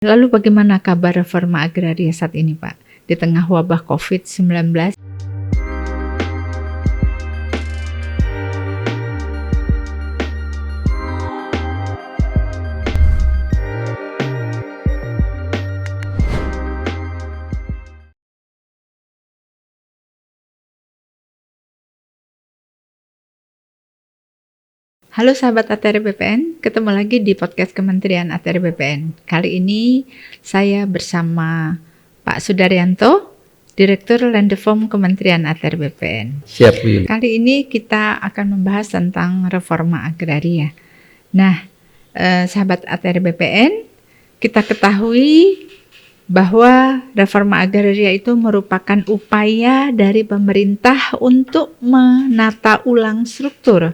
Lalu bagaimana kabar reforma agraria saat ini, Pak? Di tengah wabah COVID-19. Halo sahabat ATR BPN, ketemu lagi di podcast Kementerian ATR BPN. Kali ini saya bersama Pak Sudaryanto, Direktur Landeform Kementerian ATR BPN. Siap, Bu Yuli. Kali ini kita akan membahas tentang reforma agraria. Nah, sahabat ATR BPN, kita ketahui bahwa reforma agraria itu merupakan upaya dari pemerintah untuk menata ulang struktur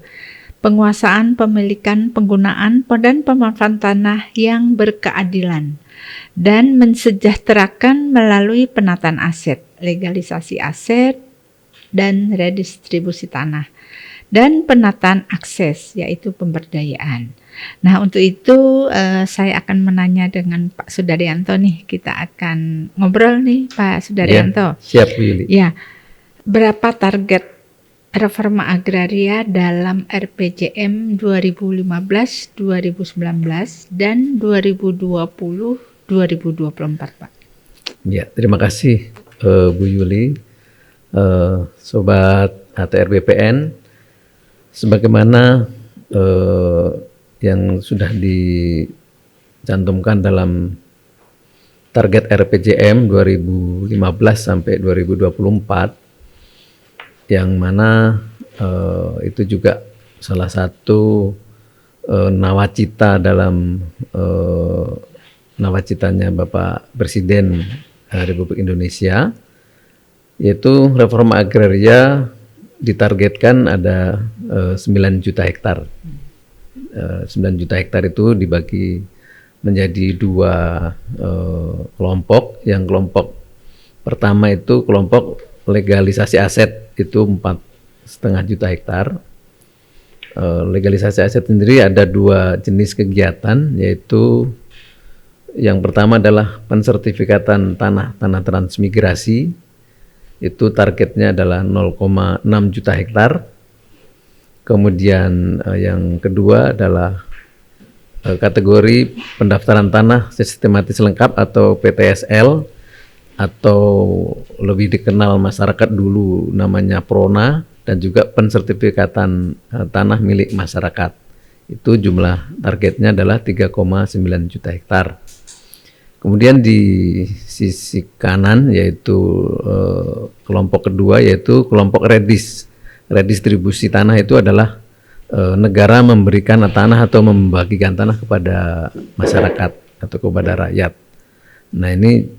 penguasaan, pemilikan, penggunaan, dan pemanfaatan tanah yang berkeadilan dan mensejahterakan melalui penataan aset, legalisasi aset, dan redistribusi tanah dan penataan akses, yaitu pemberdayaan. Nah, untuk itu saya akan menanya dengan Pak Sudaryanto nih. Kita akan ngobrol nih, Pak Sudaryanto. Ya, siap, Bu Yuli. Ya, berapa target reforma agraria dalam RPJM 2015, 2019, dan 2020, 2024, Pak? Ya, terima kasih Bu Yuli, Sobat ATR BPN. Sebagaimana yang sudah dicantumkan dalam target RPJM 2015 sampai 2024, yang mana itu juga salah satu nawacita dalam nawacitanya Bapak Presiden Republik Indonesia, yaitu reforma agraria ditargetkan ada 9 juta hektar. 9 juta hektar itu dibagi menjadi dua kelompok. Yang kelompok pertama itu kelompok legalisasi aset, itu 4,5 juta hektar. Legalisasi aset sendiri ada dua jenis kegiatan, yaitu yang pertama adalah pensertifikatan tanah transmigrasi, itu targetnya adalah 0,6 juta hektar. Kemudian yang kedua adalah kategori pendaftaran tanah sistematis lengkap atau PTSL, atau lebih dikenal masyarakat dulu namanya PRONA, dan juga pensertifikatan tanah milik masyarakat. Itu jumlah targetnya adalah 3,9 juta hektar. Kemudian di sisi kanan yaitu kelompok kedua, yaitu kelompok redistribusi tanah. Itu adalah negara memberikan tanah atau membagikan tanah kepada masyarakat atau kepada rakyat. Nah, ini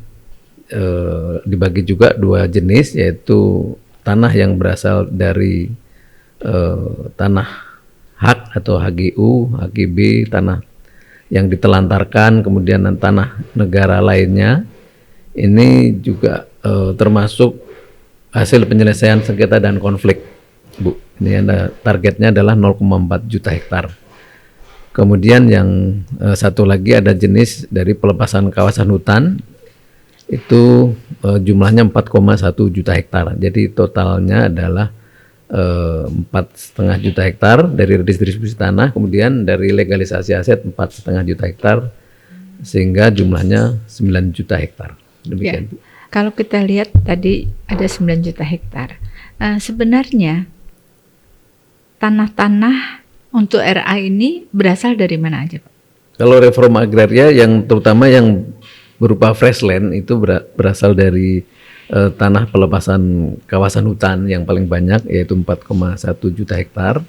dibagi juga dua jenis, yaitu tanah yang berasal dari tanah hak atau HGU, HGB, tanah yang ditelantarkan, kemudian tanah negara lainnya. Ini juga termasuk hasil penyelesaian sengketa dan konflik, Bu. Ini ada targetnya adalah 0,4 juta hektar. Kemudian yang satu lagi ada jenis dari pelepasan kawasan hutan, itu jumlahnya 4,1 juta hektar. Jadi totalnya adalah 4,5 juta hektar dari redistribusi tanah, kemudian dari legalisasi aset 4,5 juta hektar, sehingga jumlahnya 9 juta hektar. Demikian. Ya, kalau kita lihat tadi ada 9 juta hektar. Sebenarnya tanah-tanah untuk RA ini berasal dari mana aja, Pak? Kalau reforma agraria yang terutama yang berupa fresh land itu berasal dari tanah pelepasan kawasan hutan yang paling banyak, yaitu 4,1 juta hektar.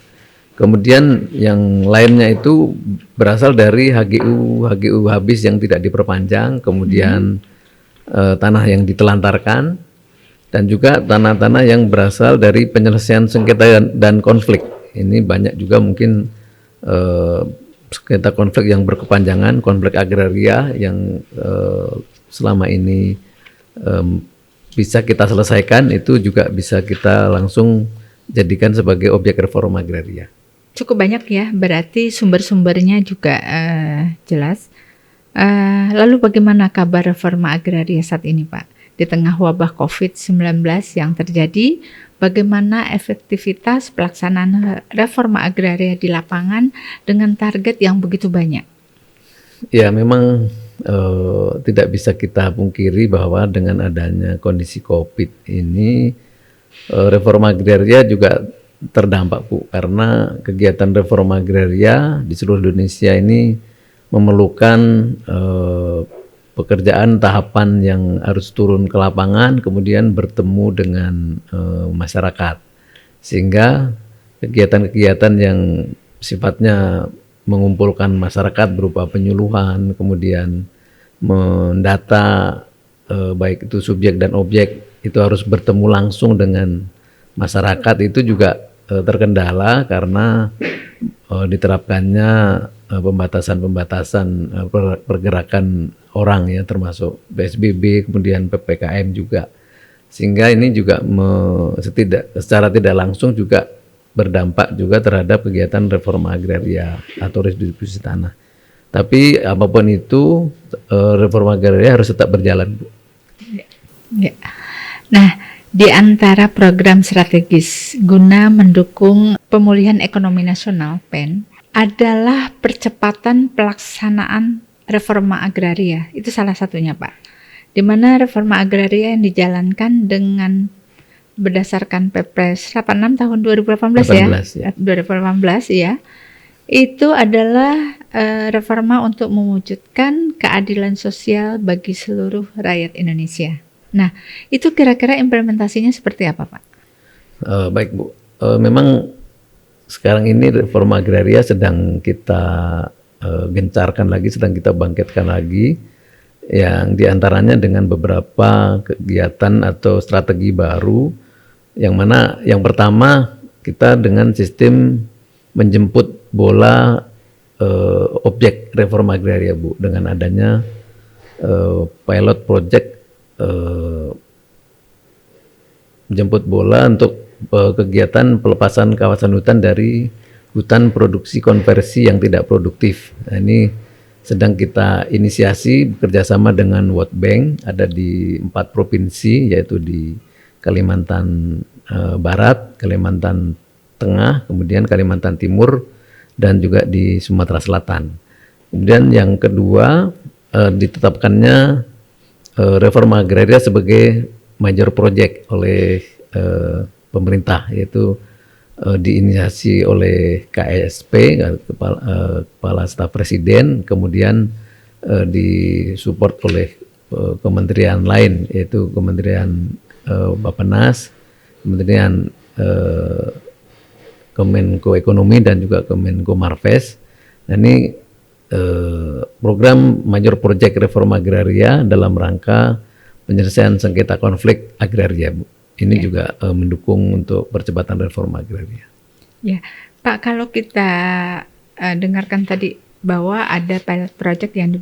Kemudian yang lainnya itu berasal dari HGU habis yang tidak diperpanjang, kemudian tanah yang ditelantarkan, dan juga tanah-tanah yang berasal dari penyelesaian sengketa dan konflik. Ini banyak juga mungkin sengketa konflik yang berkepanjangan, konflik agraria yang selama ini bisa kita selesaikan, itu juga bisa kita langsung jadikan sebagai objek reforma agraria. Cukup banyak ya, berarti sumber-sumbernya juga jelas. Lalu bagaimana kabar reforma agraria saat ini, Pak? Di tengah wabah COVID-19 yang terjadi, bagaimana efektivitas pelaksanaan reforma agraria di lapangan dengan target yang begitu banyak? Ya, memang tidak bisa kita pungkiri bahwa dengan adanya kondisi COVID ini, reforma agraria juga terdampak, Bu, karena kegiatan reforma agraria di seluruh Indonesia ini memerlukan pekerjaan tahapan yang harus turun ke lapangan, kemudian bertemu dengan masyarakat, sehingga kegiatan-kegiatan yang sifatnya mengumpulkan masyarakat berupa penyuluhan, kemudian mendata baik itu subjek dan objek, itu harus bertemu langsung dengan masyarakat, itu juga terkendala karena diterapkannya pembatasan-pembatasan pergerakan orang ya, termasuk PSBB, kemudian PPKM juga, sehingga ini juga secara tidak langsung juga berdampak juga terhadap kegiatan reforma agraria atau redistribusi tanah. Tapi apapun itu, reforma agraria harus tetap berjalan, Bu. Ya. Nah, di antara program strategis guna mendukung pemulihan ekonomi nasional (PEN) adalah percepatan pelaksanaan reforma agraria. Itu salah satunya, Pak. Di mana reforma agraria yang dijalankan dengan berdasarkan Perpres 86 tahun 2018 ya. 2018 ya. Itu adalah reforma untuk mewujudkan keadilan sosial bagi seluruh rakyat Indonesia. Nah, itu kira-kira implementasinya seperti apa, Pak? Baik, Bu. Memang sekarang ini reforma agraria sedang kita gencarkan lagi, sedang kita bangkitkan lagi, yang diantaranya dengan beberapa kegiatan atau strategi baru, yang mana yang pertama kita dengan sistem menjemput bola objek reforma agraria, Bu, dengan adanya pilot project jemput bola untuk kegiatan pelepasan kawasan hutan dari hutan produksi konversi yang tidak produktif. Nah, ini sedang kita inisiasi bekerjasama dengan World Bank, ada di 4 provinsi, yaitu di Kalimantan Barat, Kalimantan Tengah, kemudian Kalimantan Timur, dan juga di Sumatera Selatan. Kemudian yang kedua, ditetapkannya reforma agraria sebagai major project oleh pemerintah, yaitu diinisiasi oleh KSP, Kepala Staf Presiden, kemudian disupport oleh kementerian lain, yaitu Kementerian Bappenas, Kementerian Kemenko Ekonomi, dan juga Kemenko Marves. Nah, ini program major project reforma agraria dalam rangka penyelesaian sengketa konflik agraria, Bu. Ini juga mendukung untuk percepatan reforma agraria. Ya, Pak, kalau kita dengarkan tadi bahwa ada pilot project yang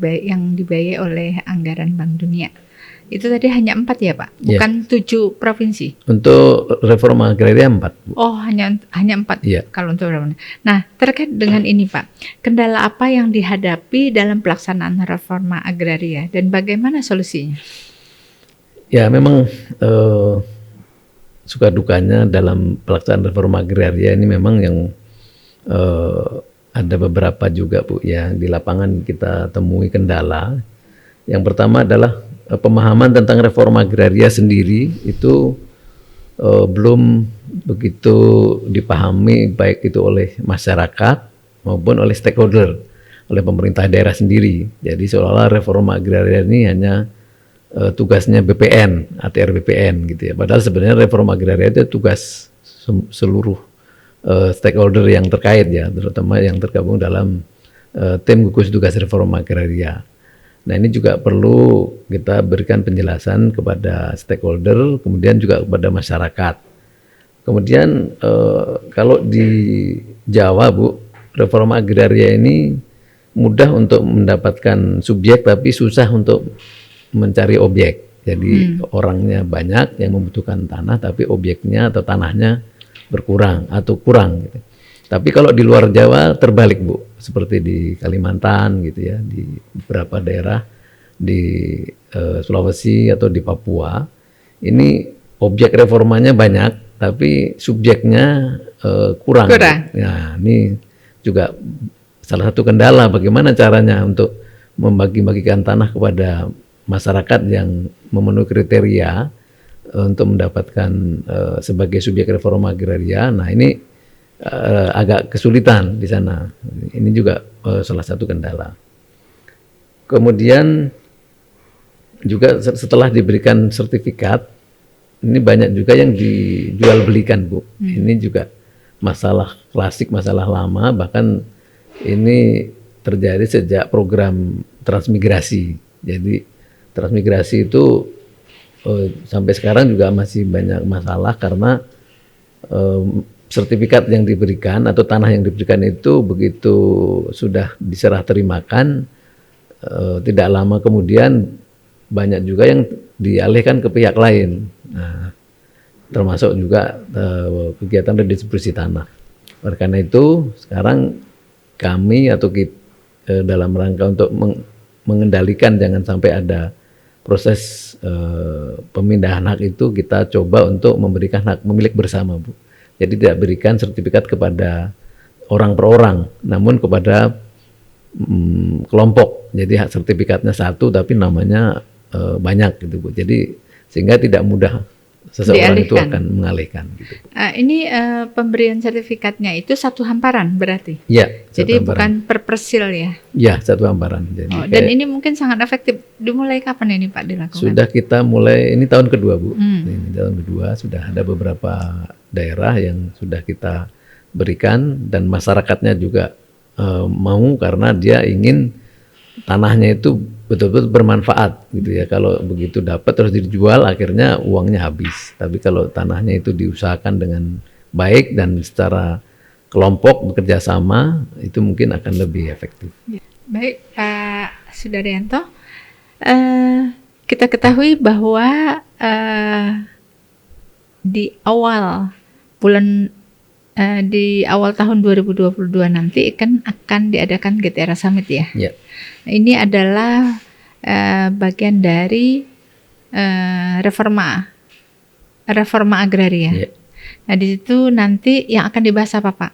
dibiayai oleh anggaran Bank Dunia. Itu tadi hanya 4 ya, Pak? Bukan 7 provinsi? Untuk reforma agraria 4, Bu. Oh, hanya 4 ya. Kalau untuk reforma. Nah, terkait dengan ini, Pak, kendala apa yang dihadapi dalam pelaksanaan reforma agraria dan bagaimana solusinya? Ya, memang suka dukanya dalam pelaksanaan reforma agraria ini memang yang ada beberapa juga, Bu, ya, di lapangan kita temui kendala. Yang pertama adalah pemahaman tentang reforma agraria sendiri itu belum begitu dipahami, baik itu oleh masyarakat maupun oleh stakeholder, oleh pemerintah daerah sendiri. Jadi seolah-olah reforma agraria ini hanya tugasnya BPN, ATR BPN gitu ya. Padahal sebenarnya reforma agraria itu tugas seluruh stakeholder yang terkait ya, terutama yang tergabung dalam tim gugus tugas reforma agraria. Nah, ini juga perlu kita berikan penjelasan kepada stakeholder, kemudian juga kepada masyarakat. Kemudian kalau di Jawa, Bu, reforma agraria ini mudah untuk mendapatkan subjek tapi susah untuk mencari objek. Jadi orangnya banyak yang membutuhkan tanah tapi objeknya atau tanahnya berkurang atau kurang gitu. Tapi kalau di luar Jawa terbalik Bu, seperti di Kalimantan gitu ya, di beberapa daerah di Sulawesi atau di Papua, ini objek reformanya banyak, tapi subjeknya kurang. Nah, ini juga salah satu kendala bagaimana caranya untuk membagi-bagikan tanah kepada masyarakat yang memenuhi kriteria untuk mendapatkan sebagai subjek reforma agraria. Nah, ini agak kesulitan di sana. Ini juga salah satu kendala. Kemudian juga setelah diberikan sertifikat, ini banyak juga yang dijual belikan Bu. Ini juga masalah klasik, masalah lama, bahkan ini terjadi sejak program transmigrasi. Jadi transmigrasi itu sampai sekarang juga masih banyak masalah karena sertifikat yang diberikan atau tanah yang diberikan itu begitu sudah diserah terimakan, tidak lama kemudian banyak juga yang dialihkan ke pihak lain. Nah, termasuk juga kegiatan redistribusi tanah. Oleh karena itu sekarang kami atau kita dalam rangka untuk mengendalikan jangan sampai ada proses pemindahan hak itu, kita coba untuk memberikan hak pemilik bersama Bu. Jadi tidak berikan sertifikat kepada orang per orang, namun kepada kelompok. Jadi hak sertifikatnya satu tapi namanya banyak gitu Bu. Jadi sehingga tidak mudah seseorang itu akan mengalihkan gitu. Ini pemberian sertifikatnya itu satu hamparan berarti? Ya. Jadi bukan per persil ya? Ya, satu hamparan. Jadi dan ini mungkin sangat efektif. Dimulai kapan ini Pak dilakukan? Sudah kita mulai, ini tahun kedua Bu. Ini tahun kedua, sudah ada beberapa daerah yang sudah kita berikan dan masyarakatnya juga mau karena dia ingin tanahnya itu betul-betul bermanfaat gitu ya. Kalau begitu dapat terus dijual akhirnya uangnya habis. Tapi kalau tanahnya itu diusahakan dengan baik dan secara kelompok bekerja sama, itu mungkin akan lebih efektif. Baik Pak Sudaryanto, kita ketahui bahwa di awal tahun 2022 nanti akan diadakan GTRA Summit ya. Ya. Ini adalah bagian dari reforma agraria. Ya. Nah di situ nanti yang akan dibahas apa Pak?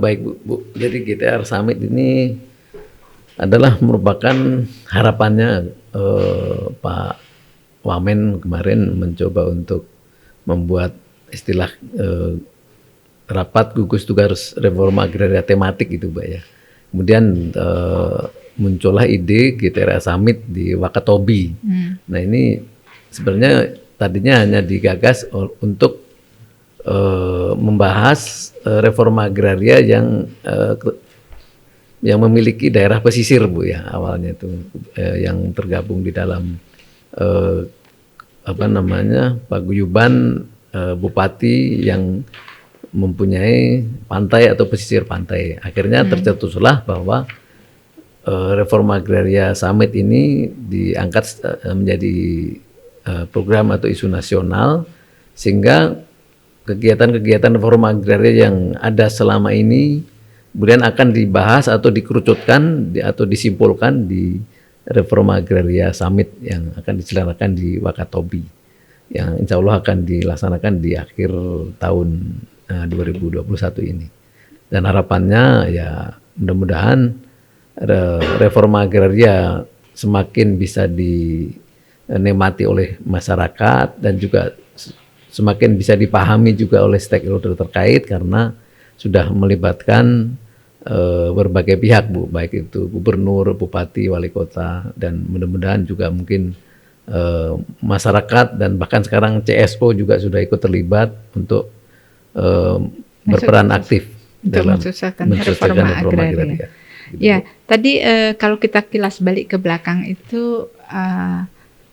Baik Bu. Jadi GTRA Summit ini adalah merupakan harapannya Pak Wamen kemarin mencoba untuk membuat istilah rapat gugus tugas reforma agraria tematik itu Mbak ya. Kemudian muncullah ide GTRA Summit di Wakatobi. Nah ini sebenarnya tadinya hanya digagas untuk membahas reforma agraria yang memiliki daerah pesisir Bu ya, awalnya itu yang tergabung di dalam paguyuban bupati yang mempunyai pantai atau pesisir pantai. Akhirnya tercetuslah bahwa reforma agraria Summit ini diangkat menjadi program atau isu nasional, sehingga kegiatan-kegiatan reforma agraria yang ada selama ini kemudian akan dibahas atau dikerucutkan atau disimpulkan di reforma agraria Summit yang akan diselenggarakan di Wakatobi, yang insya Allah akan dilaksanakan di akhir tahun 2021 ini. Dan harapannya ya mudah-mudahan reforma agraria semakin bisa dinikmati oleh masyarakat dan juga semakin bisa dipahami juga oleh stakeholder terkait karena sudah melibatkan berbagai pihak Bu, baik itu gubernur, bupati, wali kota, dan mudah-mudahan juga mungkin masyarakat dan bahkan sekarang CSO juga sudah ikut terlibat untuk berperan aktif dalam mensukseskan reforma agraria. Gitu. Ya, tadi kalau kita kilas balik ke belakang itu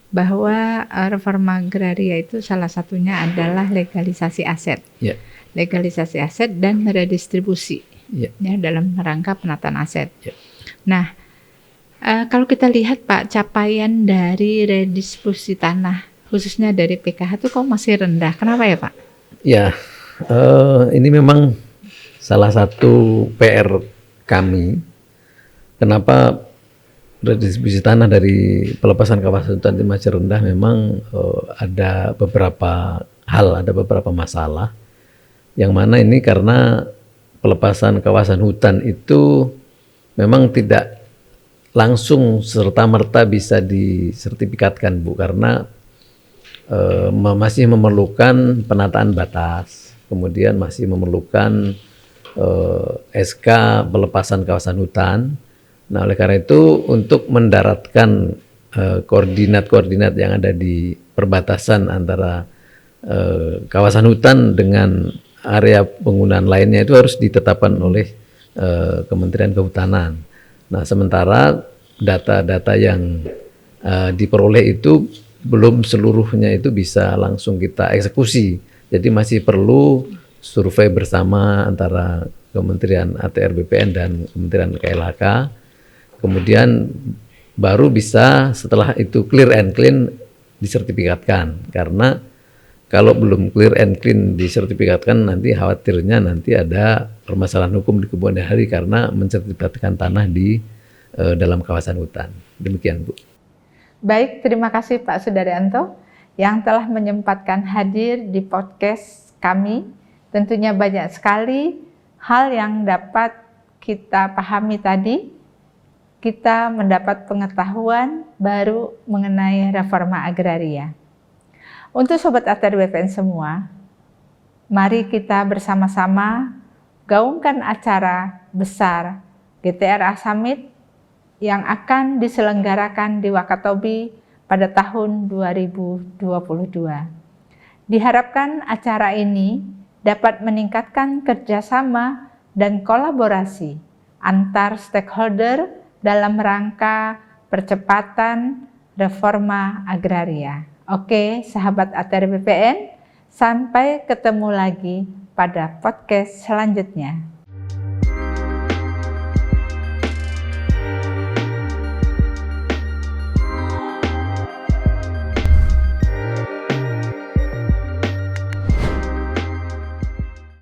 bahwa reforma agraria itu salah satunya adalah legalisasi aset, legalisasi aset dan redistribusi, ya dalam rangka penataan aset. Nah, kalau kita lihat Pak, capaian dari redistribusi tanah khususnya dari PKH itu kok masih rendah. Kenapa ya Pak? Ya. Ini memang salah satu PR kami, kenapa redistribusi tanah dari pelepasan kawasan hutan ini masih rendah, memang ada beberapa hal, ada beberapa masalah. Yang mana ini karena pelepasan kawasan hutan itu memang tidak langsung serta-merta bisa disertifikatkan, Bu, karena masih memerlukan penataan batas, kemudian masih memerlukan SK pelepasan kawasan hutan. Nah, oleh karena itu untuk mendaratkan koordinat-koordinat yang ada di perbatasan antara kawasan hutan dengan area penggunaan lainnya itu harus ditetapkan oleh Kementerian Kehutanan. Nah, sementara data-data yang diperoleh itu belum seluruhnya itu bisa langsung kita eksekusi. Jadi masih perlu survei bersama antara Kementerian ATR BPN dan Kementerian KLHK. Kemudian baru bisa setelah itu clear and clean disertifikatkan. Karena kalau belum clear and clean disertifikatkan, nanti khawatirnya nanti ada permasalahan hukum di kemudian hari karena mensertifikatkan tanah di dalam kawasan hutan. Demikian, Bu. Baik, terima kasih Pak Sudaryanto yang telah menyempatkan hadir di podcast kami. Tentunya banyak sekali hal yang dapat kita pahami tadi. Kita mendapat pengetahuan baru mengenai reforma agraria. Untuk Sobat ATR BPN semua, mari kita bersama-sama gaungkan acara besar GTRA Summit yang akan diselenggarakan di Wakatobi pada tahun 2022. Diharapkan acara ini dapat meningkatkan kerjasama dan kolaborasi antar stakeholder dalam rangka percepatan reforma agraria. Oke, sahabat ATR BPN, sampai ketemu lagi pada podcast selanjutnya.